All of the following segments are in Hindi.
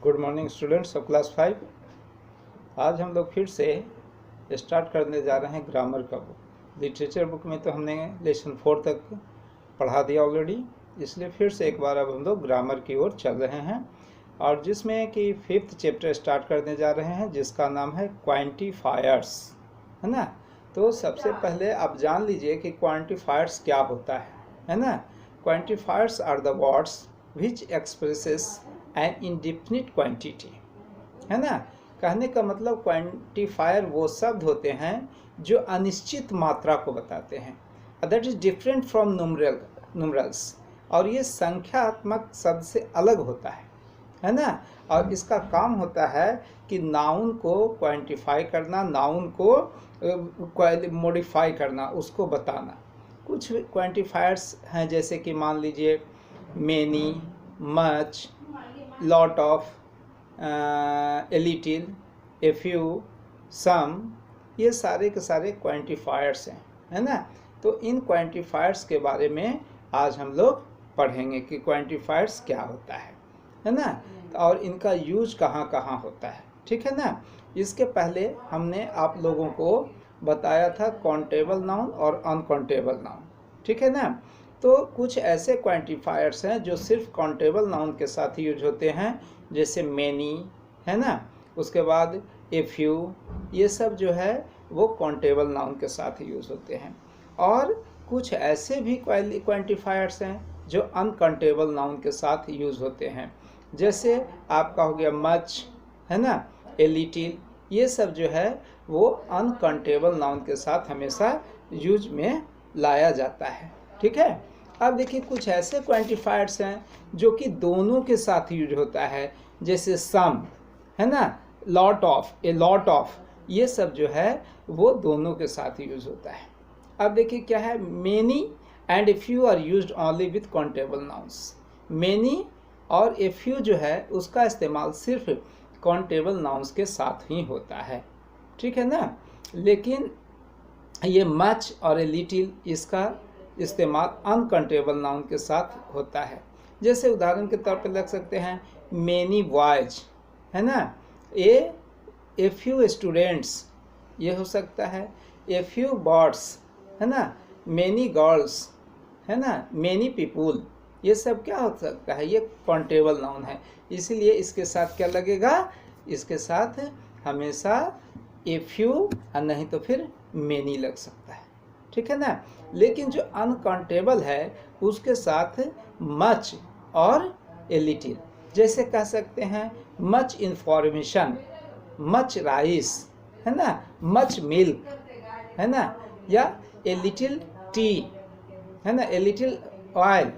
Good morning students of class 5। आज हम लोग फिर से स्टार्ट करने जा रहे हैं ग्रामर का बुक। लिटरेचर बुक में तो हमने लेसन 4 तक पढ़ा दिया ऑलरेडी, इसलिए फिर से एक बार अब हम लोग ग्रामर की ओर चल रहे हैं और जिसमें कि 5th चैप्टर स्टार्ट करने जा रहे हैं जिसका नाम है क्वांटिफायर्स, है ना। तो सबसे पहले आप जान लीजिए कि क्वांटिफायर्स क्या होता है ना। Quantifiers are the words which expresses an indefinite quantity, है ना। कहने का मतलब क्वांटिफायर वो शब्द होते हैं जो अनिश्चित मात्रा को बताते हैं, that is different from numerals, और ये संख्यात्मक शब्द से अलग होता है ना। और इसका काम होता है कि नाउन को क्वांटिफाई करना, नाउन को मॉडिफाई करना, उसको बताना। कुछ क्वांटिफायर्स हैं जैसे कि मान लीजिए many, much, lot of, a little, a few, some, ये सारे के सारे क्वांटिफायर्स हैं, है ना। तो इन क्वांटिफायर्स के बारे में आज हम लोग पढ़ेंगे कि क्वांटिफायर्स क्या होता है ना, और इनका यूज कहाँ कहाँ होता है, ठीक है ना। इसके पहले हमने आप लोगों को बताया था काउंटेबल नाउन और अनकाउंटेबल नाउन, ठीक है ना। तो कुछ ऐसे क्वांटिफायर्स हैं जो सिर्फ काउंटेबल नाउन के साथ यूज होते हैं, जैसे मैनी, है ना। उसके बाद ए फ्यू, ये सब जो है वो काउंटेबल नाउन के साथ यूज होते हैं। और कुछ ऐसे भी क्वांटिफायर्स हैं जो अनकाउंटेबल नाउन के साथ यूज होते हैं, जैसे आपका हो गया मच, है ना, ए लिटिल, ये सब जो है वो अनकाउंटेबल नाउन के साथ हमेशा यूज में लाया जाता है, ठीक है। अब देखिए कुछ ऐसे क्वांटिफायर्स हैं जो कि दोनों के साथ यूज होता है, जैसे सम, है ना, lot of, a lot of, ये सब जो है वो दोनों के साथ यूज होता है। अब देखिए क्या है, many and a few are used only with countable nouns. Many और ए फ्यू जो है उसका इस्तेमाल सिर्फ काउंटेबल नाउन्स के साथ ही होता है, ठीक है ना। लेकिन ये मच और ए लिटिल, इसका इस्तेमाल अनकाउंटेबल नाउन के साथ होता है। जैसे उदाहरण के तौर पर लग सकते हैं मेनी बॉयज, है ना, ए फ्यू स्टूडेंट्स, ये हो सकता है, ए फ्यू बर्ड्स, है ना, मेनी गर्ल्स, है ना, मेनी पीपुल, ये सब क्या हो सकता है, ये काउंटेबल नाउन है, इसीलिए इसके साथ क्या लगेगा, इसके साथ हमेशा ए फ्यू और नहीं तो फिर मेनी लग सकता है, ठीक है ना। लेकिन जो अनकाउंटेबल है उसके साथ मच और ए लिटिल, जैसे कह सकते हैं मच इन्फॉर्मेशन, मच राइस, है ना, मच मिल्क, है ना, या ए लिटिल टी, है ना, a little oil,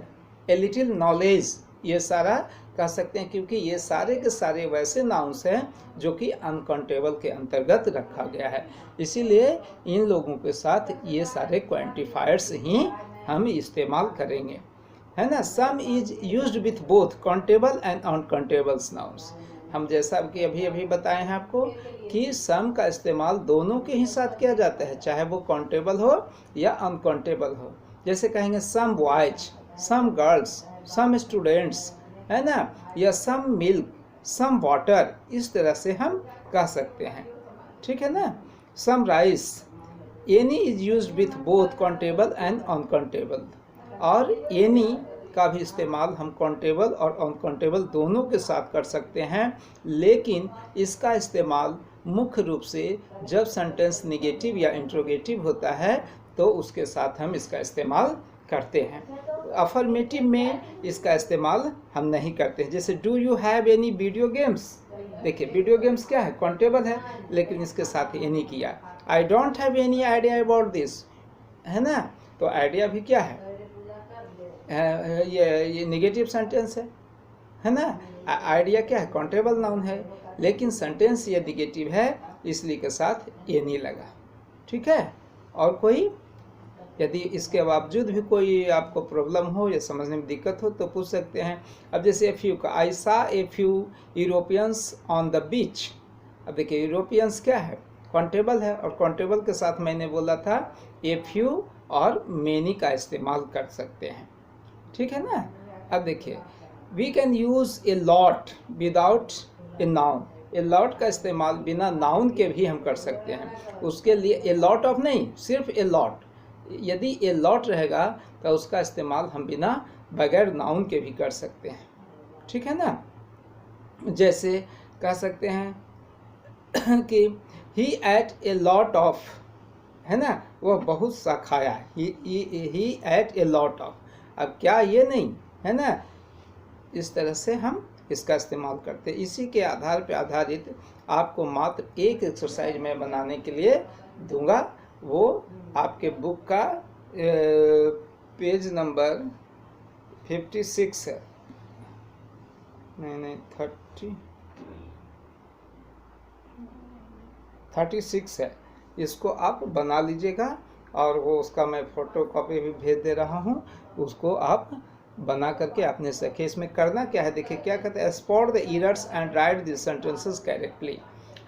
a little knowledge, ये सारा कह सकते हैं, क्योंकि ये सारे के सारे वैसे नाउन्स हैं जो कि अनकाउंटेबल के अंतर्गत रखा गया है, इसीलिए इन लोगों के साथ ये सारे क्वांटिफायर्स ही हम इस्तेमाल करेंगे, है ना। सम is used with both countable and uncountable nouns. हम जैसा कि अभी बताए हैं आपको कि सम का इस्तेमाल दोनों के ही साथ किया जाता है, चाहे वो काउंटेबल हो या अनकाउंटेबल हो। जैसे कहेंगे some boys, some girls, some students, है ना, या सम मिल्क, सम वाटर, इस तरह से हम कह सकते हैं, ठीक है ना। Some rice, any is used with both countable and uncountable, और एनी का भी इस्तेमाल हम काउंटेबल और अनकाउंटेबल दोनों के साथ कर सकते हैं, लेकिन इसका इस्तेमाल मुख्य रूप से जब सेंटेंस निगेटिव या इंट्रोगेटिव होता है तो उसके साथ हम इसका इस्तेमाल करते हैं। अफर्मेटिव में इसका इस्तेमाल हम नहीं करते हैं, जैसे do you have any video games, देखिए वीडियो गेम्स क्या है, काउंटेबल है, लेकिन इसके साथ एनी किया। I don't have any idea about this, है ना, तो आइडिया भी क्या है, ये निगेटिव सेंटेंस है ना। आइडिया क्या है, काउंटेबल नाउन है, लेकिन सेंटेंस ये निगेटिव है, इसलिए के साथ एनी लगा, ठीक है। और कोई यदि इसके बावजूद भी कोई आपको प्रॉब्लम हो या समझने में दिक्कत हो तो पूछ सकते हैं। अब जैसे ए फ्यू का, आई सा a few Europeans on the beach. अब देखिए यूरोपियंस क्या है, काउंटेबल है, और काउंटेबल के साथ मैंने बोला था ए फ्यू और मेनी का इस्तेमाल कर सकते हैं, ठीक है ना। अब देखिए we can use a lot without a noun. A lot का इस्तेमाल बिना नाउन के भी हम कर सकते हैं। उसके लिए ए लॉट ऑफ नहीं, सिर्फ ए लॉट। यदि ए लॉट रहेगा तो उसका इस्तेमाल हम बिना बगैर नाउन के भी कर सकते हैं, ठीक है ना। जैसे कह सकते हैं कि ही एट ए लॉट ऑफ, है ना, वह बहुत सा खाया। ही एट ए लॉट ऑफ। अब क्या ये नहीं है ना, इस तरह से हम इसका इस्तेमाल करते हैं। इसी के आधार पर आधारित आपको मात्र एक एक्सरसाइज मैं बनाने के लिए दूंगा। वो आपके बुक का पेज नंबर 56 है, नहीं 36 है। इसको आप बना लीजिएगा और वो उसका मैं फ़ोटो कॉपी भी भेज दे रहा हूँ। उसको आप बना करके आपने सके। इसमें करना क्या है, देखिए क्या कहते हैं, spot the errors and write the sentences correctly.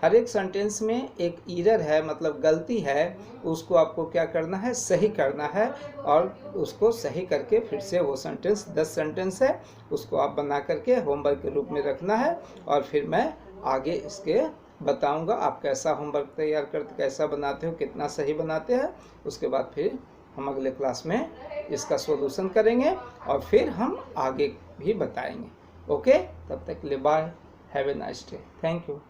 हर एक सेंटेंस में एक एरर है, मतलब गलती है, उसको आपको क्या करना है, सही करना है। और उसको सही करके फिर से वो सेंटेंस 10 सेंटेंस है, उसको आप बना करके होमवर्क के रूप में रखना है। और फिर मैं आगे इसके बताऊंगा आप कैसा होमवर्क तैयार करते, कैसा बनाते हो, कितना सही बनाते हैं। उसके बाद फिर हम अगले क्लास में इसका सॉल्यूशन करेंगे और फिर हम आगे भी बताएंगे। ओके, तब तक के लिए bye, have a nice day, thank you.